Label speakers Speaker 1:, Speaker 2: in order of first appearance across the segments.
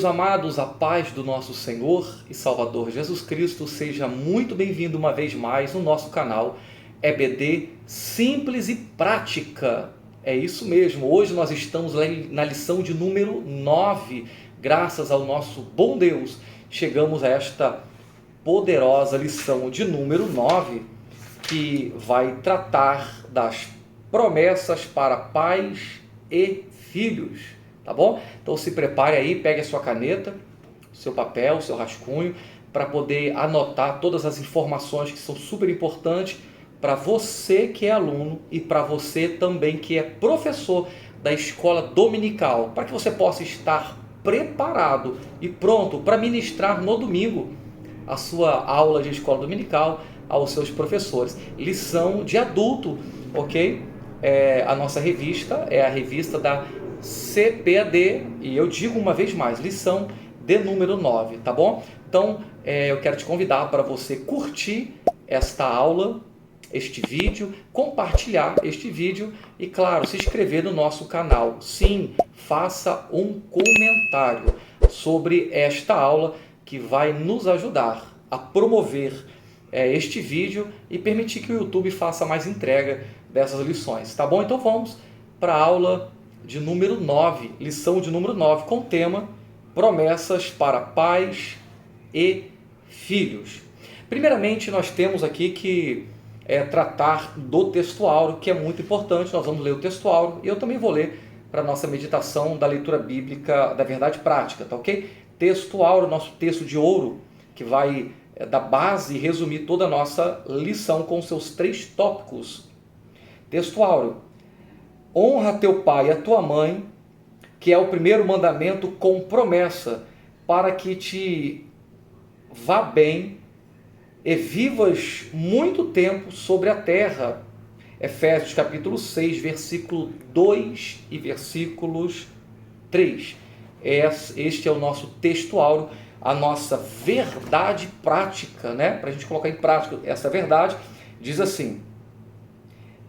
Speaker 1: amados, a paz do nosso Senhor e Salvador Jesus Cristo, seja muito bem-vindo uma vez mais no nosso canal EBD Simples e Prática. É isso mesmo, hoje nós estamos na lição de número 9, graças ao nosso bom Deus, chegamos a esta poderosa lição de número 9, que vai tratar das promessas para pais e filhos. Tá bom? Então se prepare aí, pegue a sua caneta, seu papel, seu rascunho, para poder anotar todas as informações que são super importantes para você que é aluno e para você também que é professor da escola dominical, para que você possa estar preparado e pronto para ministrar no domingo a sua aula de escola dominical aos seus professores. Lição de adulto, ok? A nossa revista é a revista da CPAD, e eu digo uma vez mais, lição de número 9, tá bom? Então, eu quero te convidar para você curtir esta aula, este vídeo, compartilhar este vídeo e, claro, se inscrever no nosso canal. Sim, faça um comentário sobre esta aula que vai nos ajudar a promover este vídeo e permitir que o YouTube faça mais entrega dessas lições, tá bom? Então vamos para a aula de número 9, lição de número 9, com o tema promessas para pais e filhos. Primeiramente, nós temos aqui que tratar do texto áureo, que é muito importante. Nós vamos ler o texto áureo e eu também vou ler para a nossa meditação da leitura bíblica da verdade prática, tá ok? Texto áureo, nosso texto de ouro, que vai dar base e resumir toda a nossa lição com seus 3 tópicos. Texto áureo: honra teu pai e a tua mãe, que é o primeiro mandamento com promessa, para que te vá bem e vivas muito tempo sobre a terra. Efésios capítulo 6, versículo 2 e versículos 3. Este é o nosso texto áureo, a nossa verdade prática, né? Para a gente colocar em prática essa verdade, diz assim: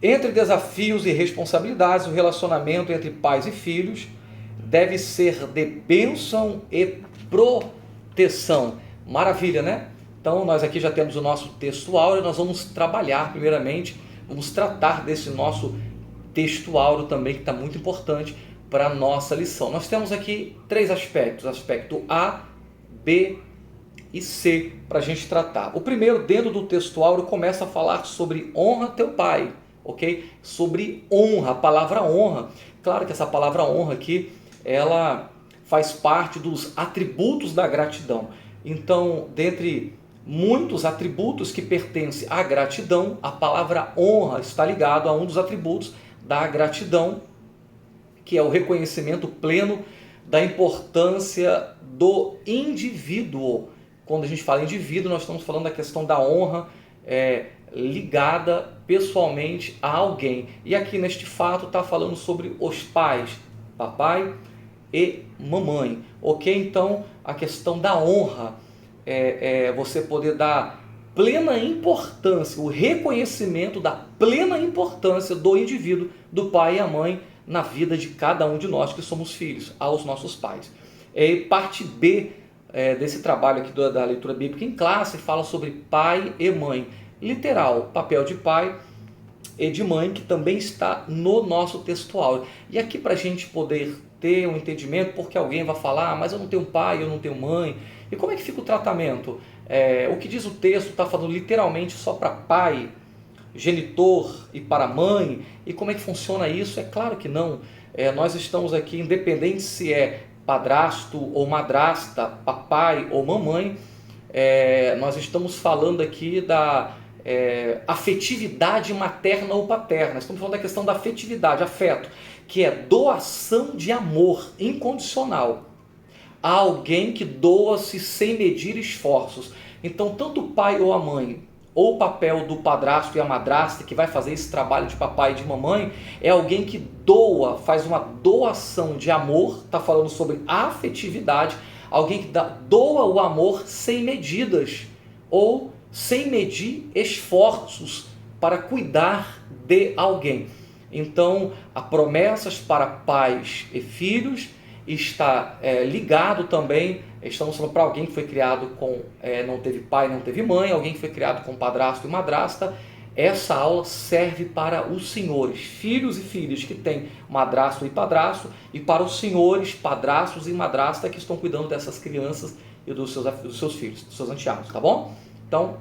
Speaker 1: entre desafios e responsabilidades, o relacionamento entre pais e filhos deve ser de bênção e proteção. Maravilha, né? Então, nós aqui já temos o nosso texto áureo, nós vamos trabalhar primeiramente, vamos tratar desse nosso texto áureo também, que está muito importante para a nossa lição. Nós temos aqui 3 aspectos, aspecto A, B e C, para a gente tratar. O primeiro, dentro do texto áureo, começa a falar sobre honra teu pai. Ok? Sobre honra, a palavra honra. Claro que essa palavra honra aqui, ela faz parte dos atributos da gratidão. Então, dentre muitos atributos que pertencem à gratidão, a palavra honra está ligada a um dos atributos da gratidão, que é o reconhecimento pleno da importância do indivíduo. Quando a gente fala indivíduo, nós estamos falando da questão da honra ligada pessoalmente a alguém. E aqui neste fato está falando sobre os pais, papai e mamãe. Ok? Então a questão da honra é você poder dar plena importância, o reconhecimento da plena importância do indivíduo, do pai e a mãe na vida de cada um de nós que somos filhos, aos nossos pais. Parte B desse trabalho aqui da leitura bíblica em classe fala sobre pai e mãe. Literal, papel de pai e de mãe, que também está no nosso texto áureo. E aqui, para a gente poder ter um entendimento, porque alguém vai falar, mas eu não tenho pai, eu não tenho mãe, e como é que fica o tratamento? O que diz o texto está falando literalmente só para pai, genitor, e para mãe, e como é que funciona isso? É claro que não. Nós estamos aqui, independente se é padrasto ou madrasta, papai ou mamãe, nós estamos falando aqui da afetividade materna ou paterna. Estamos falando da questão da afetividade, afeto, que é doação de amor incondicional a alguém que doa-se sem medir esforços. Então, tanto o pai ou a mãe, ou o papel do padrasto e a madrasta que vai fazer esse trabalho de papai e de mamãe, é alguém que doa, faz uma doação de amor, está falando sobre afetividade, alguém que doa o amor sem medidas, ou sem medir esforços para cuidar de alguém. Então, há promessas para pais e filhos está ligado também, estamos falando para alguém que foi criado com, não teve pai, não teve mãe, alguém que foi criado com padrasto e madrasta. Essa aula serve para os senhores, filhos e filhas que têm madrasto e padrasto, e para os senhores, padrastos e madrasta que estão cuidando dessas crianças e dos seus filhos, dos seus enteados, tá bom? Então,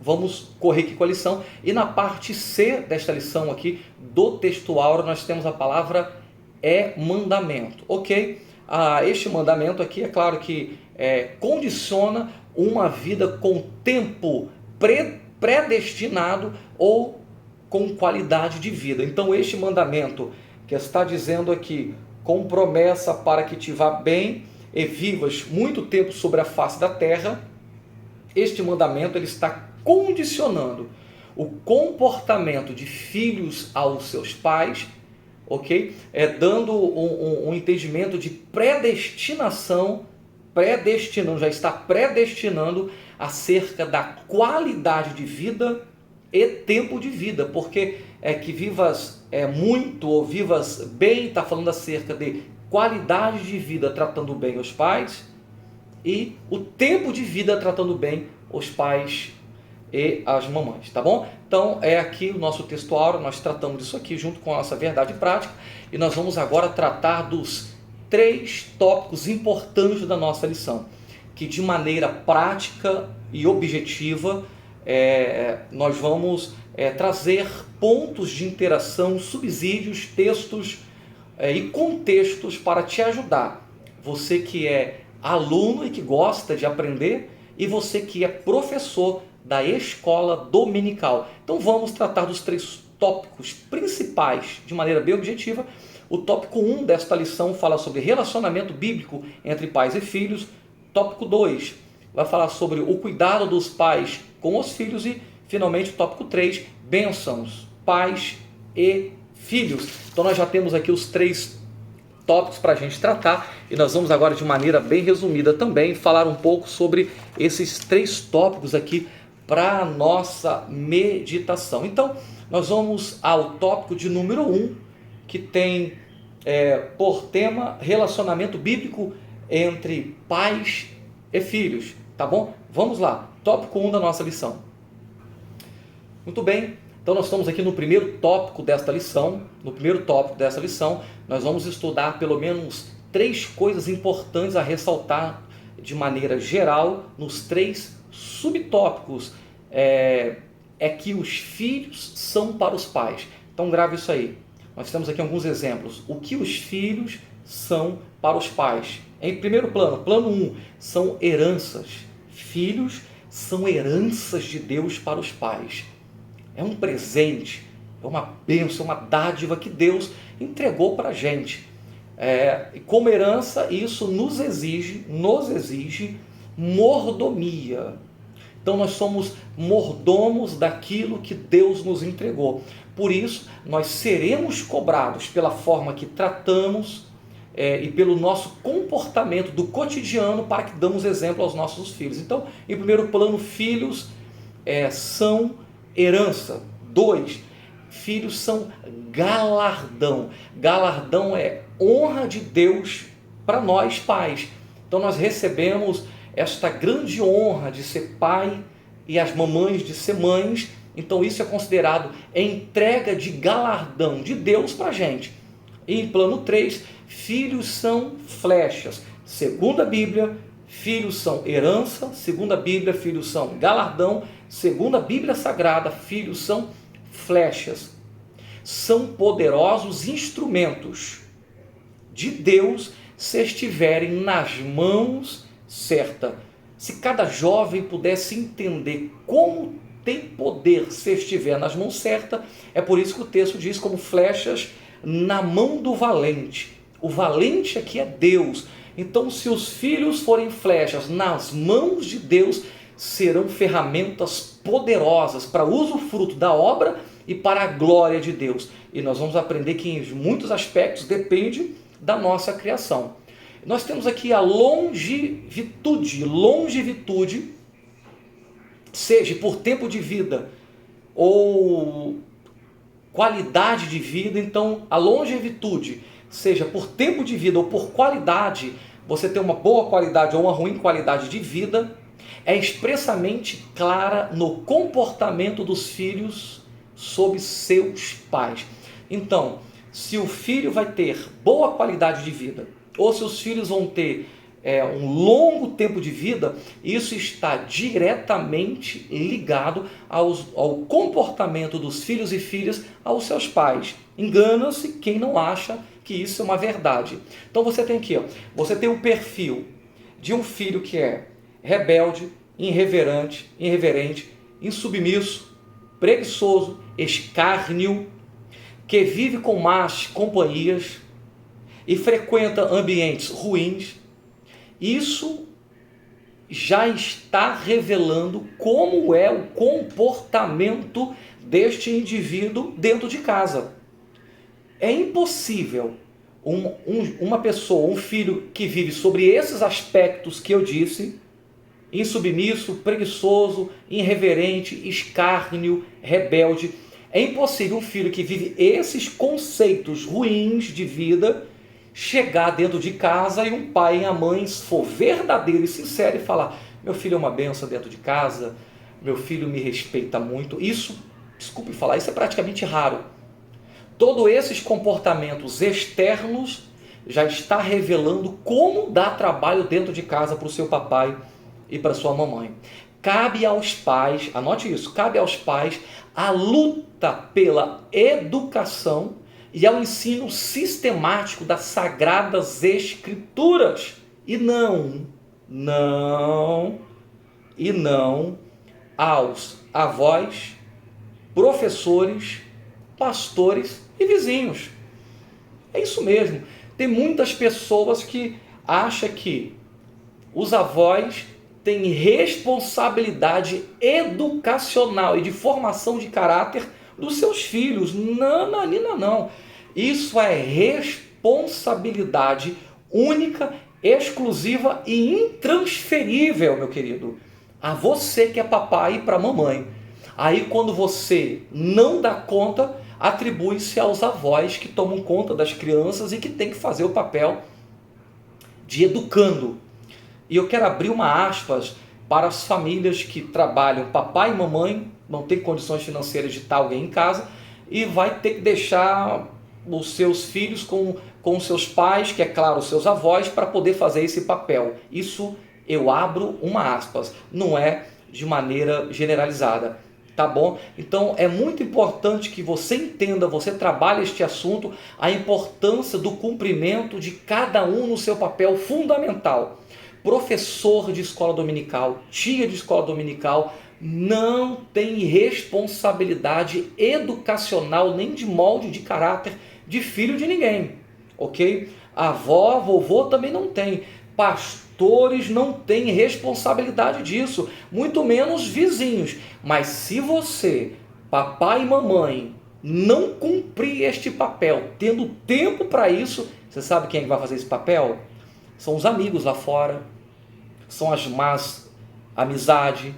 Speaker 1: vamos correr aqui com a lição. E na parte C desta lição aqui, do texto áureo, nós temos a palavra mandamento, ok? Este mandamento aqui, é claro que condiciona uma vida com tempo predestinado ou com qualidade de vida. Então este mandamento que está dizendo aqui, com promessa para que te vá bem e vivas muito tempo sobre a face da terra, este mandamento ele está condicionando o comportamento de filhos aos seus pais, ok? Dando um entendimento de predestinação, já está predestinando acerca da qualidade de vida e tempo de vida, porque que vivas muito ou vivas bem, está falando acerca de qualidade de vida tratando bem os pais, e o tempo de vida tratando bem os pais e as mamães, tá bom? Então aqui o nosso texto áureo, nós tratamos disso aqui junto com a nossa verdade prática, e nós vamos agora tratar dos 3 tópicos importantes da nossa lição, que de maneira prática e objetiva nós vamos trazer pontos de interação, subsídios, textos e contextos para te ajudar. Você que é aluno e que gosta de aprender, e você que é professor da escola dominical. Então vamos tratar dos 3 tópicos principais de maneira bem objetiva. O tópico 1 desta lição fala sobre relacionamento bíblico entre pais e filhos. Tópico 2 vai falar sobre o cuidado dos pais com os filhos. E finalmente o tópico 3, bênçãos, pais e filhos. Então nós já temos aqui os 3 tópicos para a gente tratar, e nós vamos agora de maneira bem resumida também falar um pouco sobre esses 3 tópicos aqui para a nossa meditação. Então nós vamos ao tópico de número 1, que tem por tema relacionamento bíblico entre pais e filhos, tá bom? Vamos lá, tópico 1 da nossa lição. Muito bem, então nós estamos aqui no primeiro tópico desta lição. No primeiro tópico dessa lição, nós vamos estudar pelo menos 3 coisas importantes a ressaltar de maneira geral nos 3 subtópicos. Que os filhos são para os pais. Então grave isso aí. Nós temos aqui alguns exemplos. O que os filhos são para os pais? Em primeiro plano, plano 1, são heranças. Filhos são heranças de Deus para os pais. É um presente, é uma bênção, uma dádiva que Deus entregou para a gente. E como herança, isso nos exige mordomia. Então nós somos mordomos daquilo que Deus nos entregou. Por isso, nós seremos cobrados pela forma que tratamos e pelo nosso comportamento do cotidiano para que damos exemplo aos nossos filhos. Então, em primeiro plano, filhos são herança. 2, filhos são galardão. Galardão é honra de Deus para nós pais. Então nós recebemos esta grande honra de ser pai e as mamães de ser mães. Então isso é considerado entrega de galardão de Deus para a gente. E em plano 3, filhos são flechas. Segundo a Bíblia, filhos são herança. Segundo a Bíblia, filhos são galardão. Segundo a Bíblia Sagrada, filhos são flechas. São poderosos instrumentos de Deus se estiverem nas mãos certas. Se cada jovem pudesse entender como tem poder se estiver nas mãos certas, é por isso que o texto diz como flechas na mão do valente. O valente aqui é Deus. Então, se os filhos forem flechas nas mãos de Deus, serão ferramentas poderosas para usufruto da obra e para a glória de Deus. E nós vamos aprender que em muitos aspectos depende da nossa criação. Nós temos aqui a longevitude. Longevitude, seja por tempo de vida ou qualidade de vida. Então, a longevitude seja por tempo de vida ou por qualidade, você ter uma boa qualidade ou uma ruim qualidade de vida, é expressamente clara no comportamento dos filhos sob seus pais. Então, se o filho vai ter boa qualidade de vida, ou se os filhos vão ter um longo tempo de vida, isso está diretamente ligado ao comportamento dos filhos e filhas aos seus pais. Engana-se quem não acha que isso é uma verdade. Então você tem aqui, você tem o perfil de um filho que é rebelde, irreverente, insubmisso, preguiçoso, escárnio, que vive com más companhias e frequenta ambientes ruins. Isso já está revelando como é o comportamento deste indivíduo dentro de casa. É impossível uma pessoa, um filho que vive sobre esses aspectos que eu disse, insubmisso, preguiçoso, irreverente, escárnio, rebelde, é impossível um filho que vive esses conceitos ruins de vida chegar dentro de casa e um pai e a mãe for verdadeiro e sincero e falar: meu filho é uma benção dentro de casa, meu filho me respeita muito. Isso, desculpe falar, isso é praticamente raro. Todos esses comportamentos externos já está revelando como dá trabalho dentro de casa para o seu papai e para sua mamãe. Cabe aos pais, anote isso, cabe aos pais a luta pela educação e ao ensino sistemático das Sagradas Escrituras. E não aos avós, professores, pastores e vizinhos. É isso mesmo. Tem muitas pessoas que acham que os avós têm responsabilidade educacional e de formação de caráter dos seus filhos. Não. Isso é responsabilidade única, exclusiva e intransferível, meu querido. A você que é papai e para a mamãe. Aí quando você não dá conta, atribui-se aos avós que tomam conta das crianças e que tem que fazer o papel de educando. E eu quero abrir uma aspas para as famílias que trabalham, papai e mamãe, não tem condições financeiras de estar alguém em casa e vai ter que deixar os seus filhos com os seus pais, que é claro, os seus avós, para poder fazer esse papel. Isso eu abro uma aspas, não é de maneira generalizada. Tá bom? Então é muito importante que você entenda, você trabalhe este assunto, a importância do cumprimento de cada um no seu papel fundamental. Professor de escola dominical, tia de escola dominical, não tem responsabilidade educacional nem de molde de caráter de filho de ninguém, ok? Avó, vovô também não tem. Pastores não têm responsabilidade disso, muito menos vizinhos. Mas se você, papai e mamãe, não cumprir este papel, tendo tempo para isso, você sabe quem é que vai fazer esse papel? São os amigos lá fora, são as más amizades,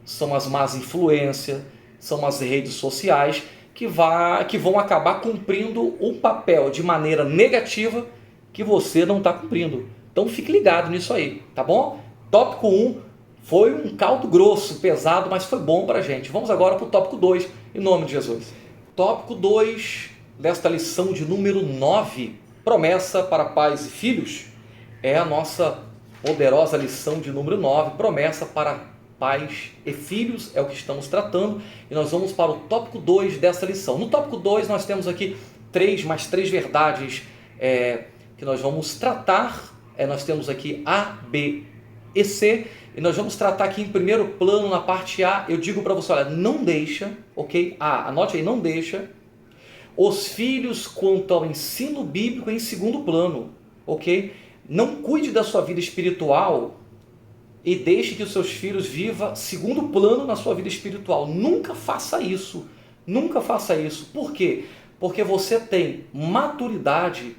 Speaker 1: são as más influências, são as redes sociais que vão acabar cumprindo um papel de maneira negativa que você não está cumprindo. Então fique ligado nisso aí, tá bom? Tópico 1 foi um caldo grosso, pesado, mas foi bom para a gente. Vamos agora para o tópico 2, em nome de Jesus. Tópico 2 desta lição de número 9, promessa para pais e filhos, é a nossa poderosa lição de número 9, promessa para pais e filhos, é o que estamos tratando, e nós vamos para o tópico 2 dessa lição. No tópico 2 nós temos aqui mais três verdades que nós vamos tratar. Nós temos aqui A, B e C, e nós vamos tratar aqui em primeiro plano, na parte A, eu digo para você, olha, não deixa, ok? A, anote aí, não deixa os filhos quanto ao ensino bíblico em segundo plano, ok? Não cuide da sua vida espiritual e deixe que os seus filhos vivam segundo plano na sua vida espiritual. Nunca faça isso, nunca faça isso. Por quê? Porque você tem maturidade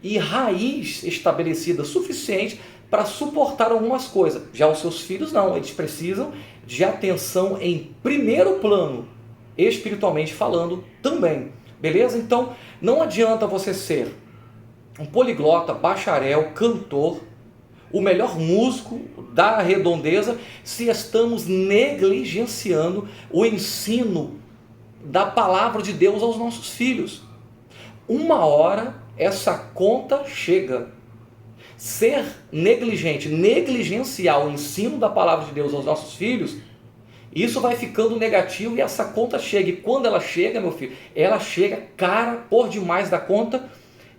Speaker 1: e raiz estabelecida suficiente para suportar algumas coisas. Já os seus filhos não, eles precisam de atenção em primeiro plano, espiritualmente falando também. Beleza? Então, não adianta você ser um poliglota, bacharel, cantor, o melhor músico da redondeza, se estamos negligenciando o ensino da palavra de Deus aos nossos filhos? Uma hora essa conta chega. Ser negligente, negligenciar o ensino da palavra de Deus aos nossos filhos, isso vai ficando negativo e essa conta chega. E quando ela chega, meu filho, ela chega cara por demais da conta.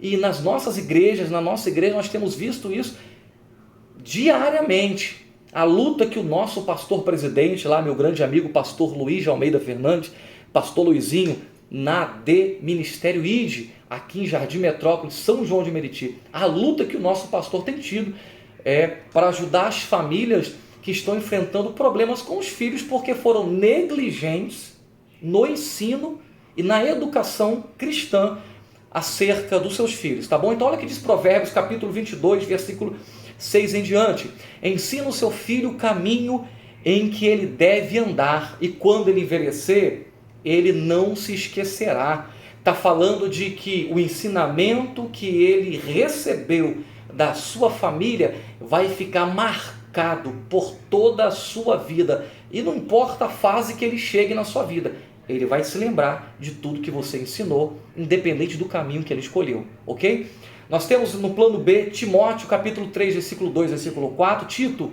Speaker 1: E nas nossas igrejas, na nossa igreja, nós temos visto isso diariamente. A luta que o nosso pastor presidente, lá meu grande amigo, pastor Luiz de Almeida Fernandes, pastor Luizinho, na D Ministério ID, aqui em Jardim Metrópole, São João de Meriti, a luta que o nosso pastor tem tido é para ajudar as famílias que estão enfrentando problemas com os filhos porque foram negligentes no ensino e na educação cristã acerca dos seus filhos, tá bom? Então olha que diz Provérbios capítulo 22, versículo 6 em diante: ensina o seu filho o caminho em que ele deve andar, e quando ele envelhecer, ele não se esquecerá. Está falando de que o ensinamento que ele recebeu da sua família vai ficar marcado por toda a sua vida. E não importa a fase que ele chegue na sua vida, ele vai se lembrar de tudo que você ensinou, independente do caminho que ele escolheu, ok? Nós temos no plano B, Timóteo, capítulo 3, versículo 2, versículo 4, Tito,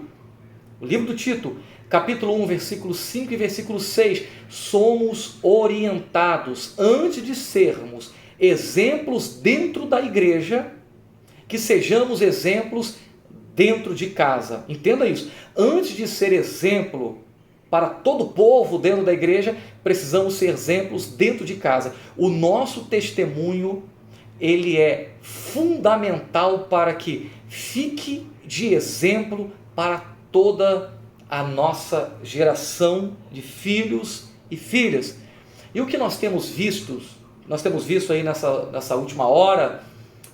Speaker 1: o livro do Tito, capítulo 1, versículo 5 e versículo 6, somos orientados, antes de sermos exemplos dentro da igreja, que sejamos exemplos dentro de casa. Entenda isso. Antes de ser exemplo para todo o povo dentro da igreja, precisamos ser exemplos dentro de casa. O nosso testemunho, ele é fundamental para que fique de exemplo para toda a nossa geração de filhos e filhas. E o que nós temos visto aí nessa última hora,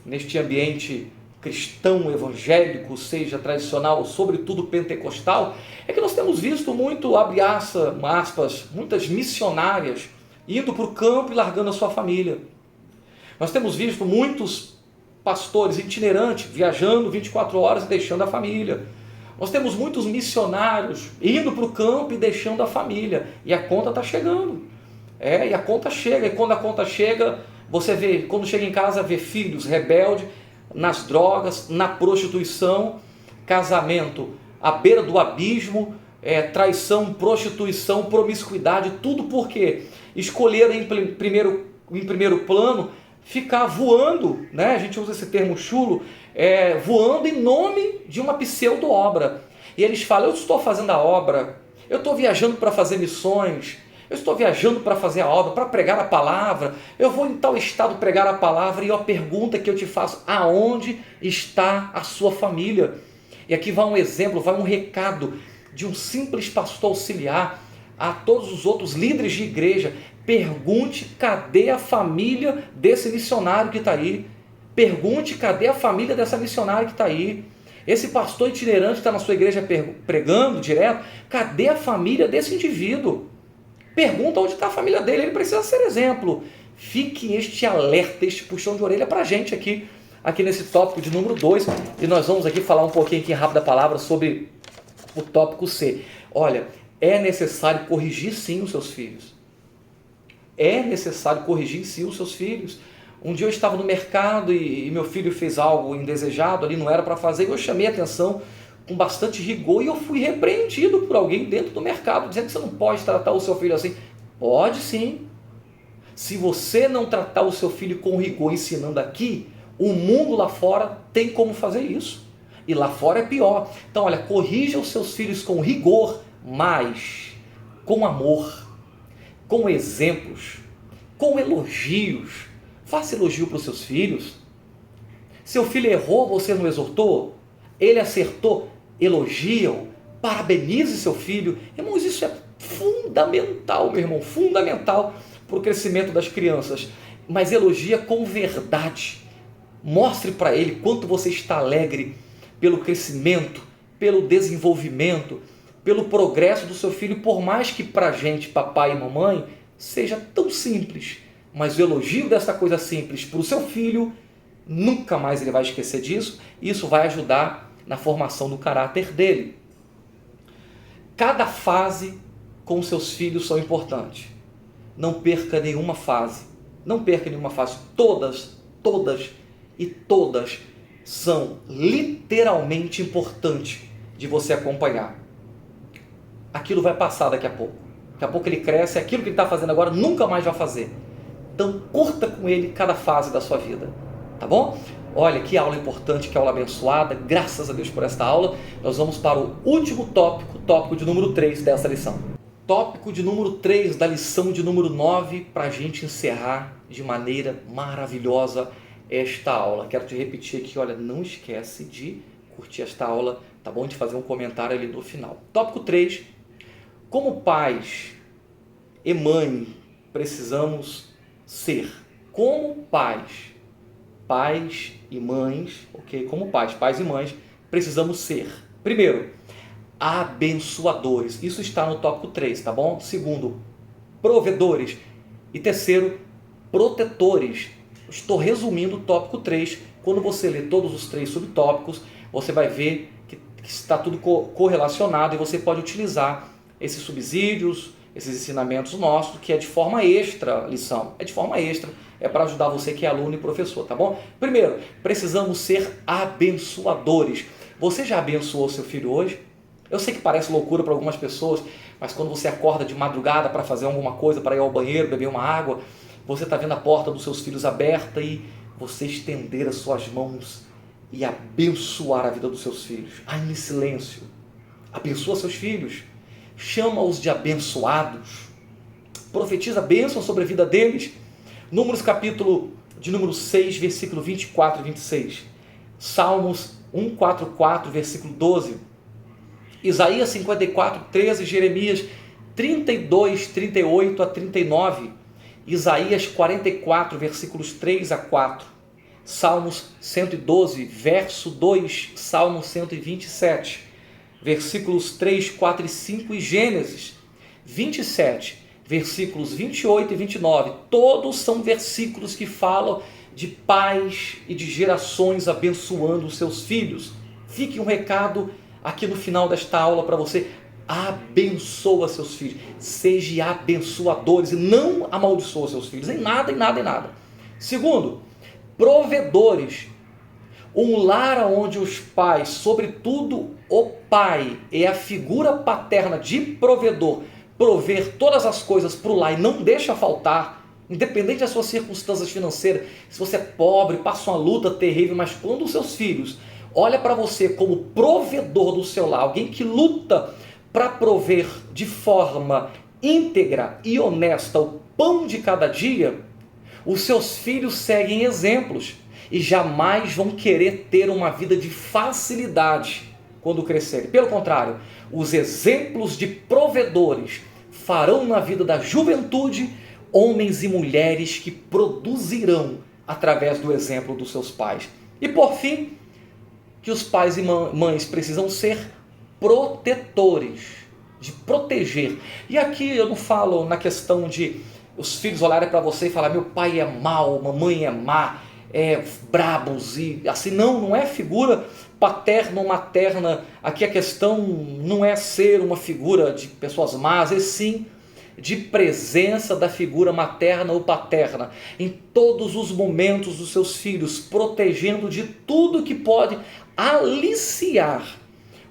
Speaker 1: neste ambiente cristão, evangélico, seja tradicional, sobretudo pentecostal, é que nós temos visto muito, abre aspas, muitas missionárias indo para o campo e largando a sua família. Nós temos visto muitos pastores itinerantes viajando 24 horas e deixando a família. Nós temos muitos missionários indo para o campo e deixando a família. E a conta está chegando. E a conta chega. E quando a conta chega, você vê, quando chega em casa, vê filhos rebeldes nas drogas, na prostituição, casamento à beira do abismo, traição, prostituição, promiscuidade, tudo porque escolheram em primeiro plano ficar voando, né? A gente usa esse termo chulo, voando em nome de uma pseudo-obra. E eles falam, eu estou fazendo a obra, eu estou viajando para fazer missões, eu estou viajando para fazer a obra, para pregar a palavra, eu vou em tal estado pregar a palavra, e a pergunta que eu te faço, aonde está a sua família? E aqui vai um exemplo, vai um recado de um simples pastor auxiliar a todos os outros líderes de igreja. Pergunte cadê a família desse missionário que está aí. Pergunte cadê a família dessa missionária que está aí. Esse pastor itinerante que está na sua igreja pregando direto, cadê a família desse indivíduo? Pergunta onde está a família dele, ele precisa ser exemplo. Fique este alerta, este puxão de orelha para a gente aqui nesse tópico de número 2. E nós vamos aqui falar um pouquinho aqui rápido a palavra sobre o tópico C. Olha, é necessário corrigir sim os seus filhos. É necessário corrigir sim os seus filhos. Um dia eu estava no mercado e meu filho fez algo indesejado, ali não era para fazer, e eu chamei a atenção com bastante rigor e eu fui repreendido por alguém dentro do mercado, dizendo que você não pode tratar o seu filho assim. Pode sim. Se você não tratar o seu filho com rigor ensinando aqui, o mundo lá fora tem como fazer isso. E lá fora é pior. Então, olha, corrija os seus filhos com rigor, mas com amor, com exemplos, com elogios. Faça elogio para os seus filhos. Seu filho errou, você não exortou? Ele acertou, elogia-o, parabenize seu filho. Irmãos, isso é fundamental, meu irmão, fundamental para o crescimento das crianças. Mas elogia com verdade. Mostre para ele quanto você está alegre pelo crescimento, pelo desenvolvimento, pelo progresso do seu filho, por mais que para a gente, papai e mamãe, seja tão simples. Mas o elogio dessa coisa simples para o seu filho Nunca mais ele vai esquecer disso. Isso vai ajudar na formação do caráter dele. Cada fase com seus filhos são importantes. Não perca nenhuma fase. Não perca nenhuma fase. Todas são literalmente importantes de você acompanhar. Aquilo vai passar daqui a pouco. Daqui a pouco ele cresce, aquilo que ele está fazendo agora nunca mais vai fazer. Então curta com ele cada fase da sua vida. Tá bom? Olha, que aula importante, que aula abençoada. Graças a Deus por esta aula. Nós vamos para o último tópico, tópico de número 3 dessa lição. Tópico de número 3 da lição de número 9, para a gente encerrar de maneira maravilhosa esta aula. Quero te repetir aqui, olha, não esquece de curtir esta aula, tá bom? De fazer um comentário ali no final. Tópico 3, como pais e mãe precisamos ser. Como pais e mães, ok? Como pais e mães precisamos ser. Primeiro, abençoadores. Isso está no tópico 3, tá bom? Segundo, provedores. E terceiro, protetores. Estou resumindo o tópico 3. Quando você lê todos os 3 subtópicos, você vai ver que está tudo correlacionado e você pode utilizar esses subsídios, esses ensinamentos nossos, que é de forma extra lição. É de forma extra, é para ajudar você que é aluno e professor, tá bom? Primeiro, precisamos ser abençoadores. Você já abençoou seu filho hoje? Eu sei que parece loucura para algumas pessoas, mas quando você acorda de madrugada para fazer alguma coisa, para ir ao banheiro, beber uma água, você está vendo a porta dos seus filhos aberta e você estender as suas mãos e abençoar a vida dos seus filhos. Ainda em silêncio. Abençoa seus filhos. Chama-os de abençoados. Profetiza bênção sobre a vida deles. Números capítulo de número 6, versículo 24 e 26. Salmos 144, versículo 12. Isaías 54, 13, Jeremias 32, 38 a 39, Isaías 44, versículos 3 a 4, Salmos 112, verso 2, Salmo 127, versículos 3, 4 e 5 e Gênesis 27, versículos 28 e 29. Todos são versículos que falam de pais e de gerações abençoando os seus filhos. Fique um recado aqui no final desta aula para você: abençoa seus filhos, seja abençoadores e não amaldiçoa seus filhos, em nada, em nada, em nada. Segundo, provedores. Um lar onde os pais, sobretudo o pai, é a figura paterna de provedor, prover todas as coisas para o lar e não deixa faltar, independente das suas circunstâncias financeiras. Se você é pobre, passa uma luta terrível, mas quando os seus filhos olha para você como provedor do seu lar, alguém que luta para prover de forma íntegra e honesta o pão de cada dia, os seus filhos seguem exemplos e jamais vão querer ter uma vida de facilidade quando crescerem. Pelo contrário, os exemplos de provedores farão na vida da juventude homens e mulheres que produzirão através do exemplo dos seus pais. E por fim, que os pais e mães precisam ser protetores, de proteger. E aqui eu não falo na questão de os filhos olharem para você e falar: meu pai é mau, mamãe é má, é brabos e assim. Não é figura paterna ou materna. Aqui a questão não é ser uma figura de pessoas más, e sim de presença da figura materna ou paterna em todos os momentos dos seus filhos, protegendo de tudo que pode aliciar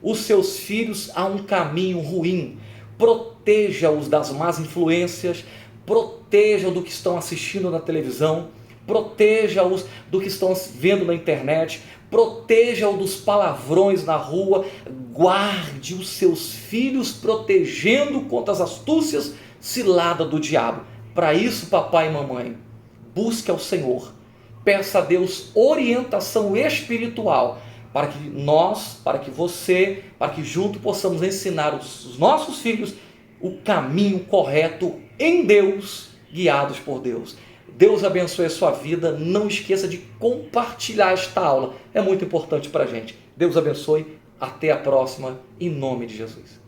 Speaker 1: os seus filhos a um caminho ruim. Proteja-os das más influências, proteja-os do que estão assistindo na televisão, proteja-os do que estão vendo na internet, proteja-os dos palavrões na rua. Guarde os seus filhos protegendo contra as astúcias cilada do diabo. Para isso, papai e mamãe, busque ao Senhor, peça a Deus orientação espiritual para que nós, para que você, para que juntos possamos ensinar os nossos filhos o caminho correto em Deus, guiados por Deus. Deus abençoe a sua vida. Não esqueça de compartilhar esta aula, é muito importante para a gente. Deus abençoe, até a próxima, em nome de Jesus.